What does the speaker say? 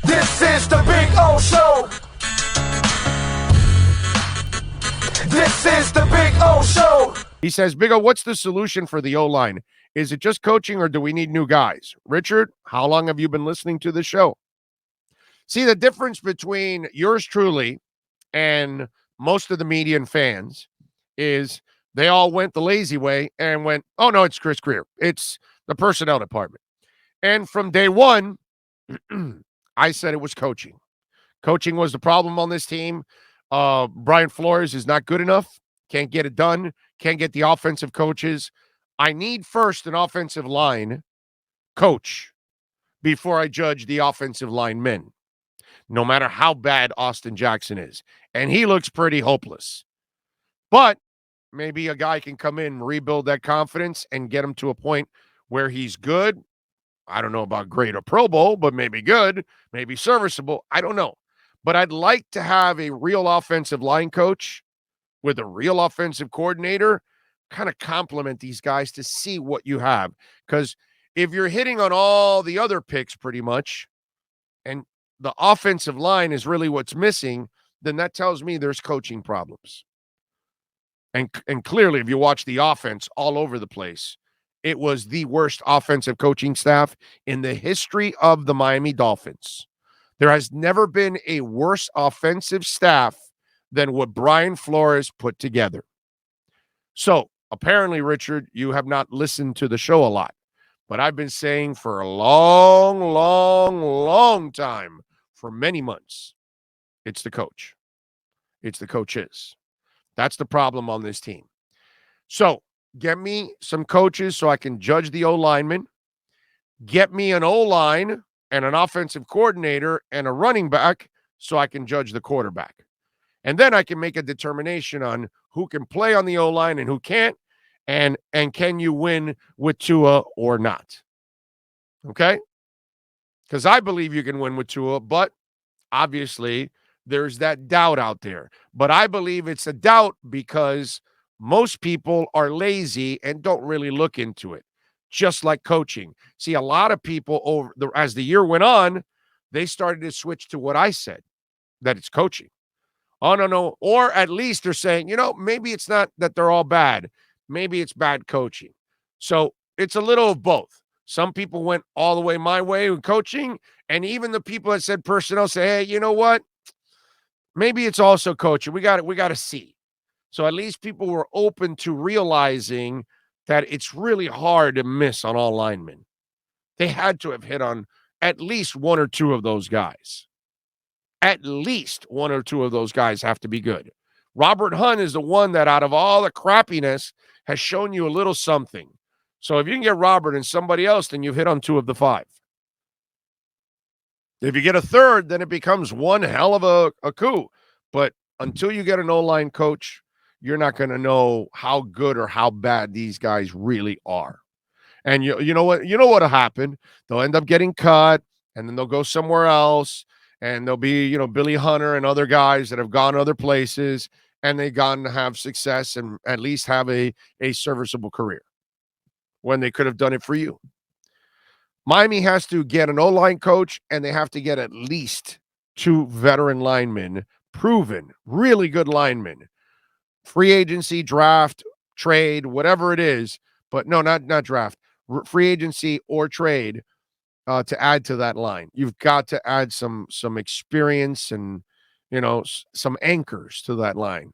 This is the Big O Show. This is the Big O Show. He says, Big O, what's the solution for the O-line? Is it just coaching or do we need new guys? Richard, how long have you been listening to the show? See, the difference between yours truly and most of the media and fans is they all went the lazy way and went, oh, no, it's Chris Greer. It's the personnel department. And from day one, I said it was coaching. Coaching was the problem on this team. Brian Flores is not good enough. Can't get it done. Can't get the offensive coaches. I need first an offensive line coach before I judge the offensive line men, no matter how bad Austin Jackson is. And he looks pretty hopeless. But maybe a guy can come in, rebuild that confidence, and get him to a point where he's good. I don't know about great or Pro Bowl, but maybe good, maybe serviceable. I don't know. But I'd like to have a real offensive line coach with a real offensive coordinator kind of complement these guys to see what you have. Because if you're hitting on all the other picks pretty much, and the offensive line is really what's missing, then that tells me there's coaching problems. And clearly, if you watch the offense all over the place, it was the worst offensive coaching staff in the history of the Miami Dolphins. There has never been a worse offensive staff than what Brian Flores put together. So, apparently, Richard, you have not listened to the show a lot. But I've been saying for a long, long, long time, for many months, it's the coach. It's the coaches. That's the problem on this team. So, get me some coaches so I can judge the O-linemen. Get me an O-line and an offensive coordinator and a running back so I can judge the quarterback. And then I can make a determination on who can play on the O-line and who can't, and can you win with Tua or not. Okay? Because I believe you can win with Tua, but obviously there's that doubt out there. But I believe it's a doubt because most people are lazy and don't really look into it, just like coaching. See, a lot of people as the year went on, they started to switch to what I said, that it's coaching. Oh, no. Or at least they're saying, maybe it's not that they're all bad. Maybe it's bad coaching. So it's a little of both. Some people went all the way my way with coaching, and even the people that said personnel say, hey, you know what? Maybe it's also coaching. We got to see. So at least people were open to realizing that it's really hard to miss on all linemen. They had to have hit on at least one or two of those guys. At least one or two of those guys have to be good. Robert Hunt is the one that out of all the crappiness has shown you a little something. So if you can get Robert and somebody else, then you've hit on two of the five. If you get a third, then it becomes one hell of a coup. But until you get an O-line coach, you're not going to know how good or how bad these guys really are. And you know what'll happen? They'll end up getting cut, and then they'll go somewhere else, and there'll be, Billy Hunter and other guys that have gone other places, and they've gone to have success and at least have a serviceable career when they could have done it for you. Miami has to get an O-line coach, and they have to get at least two veteran linemen, proven, really good linemen. Free agency, draft, trade, whatever it is, but no, not draft, free agency or trade to add to that line. You've got to add some experience and, some anchors to that line.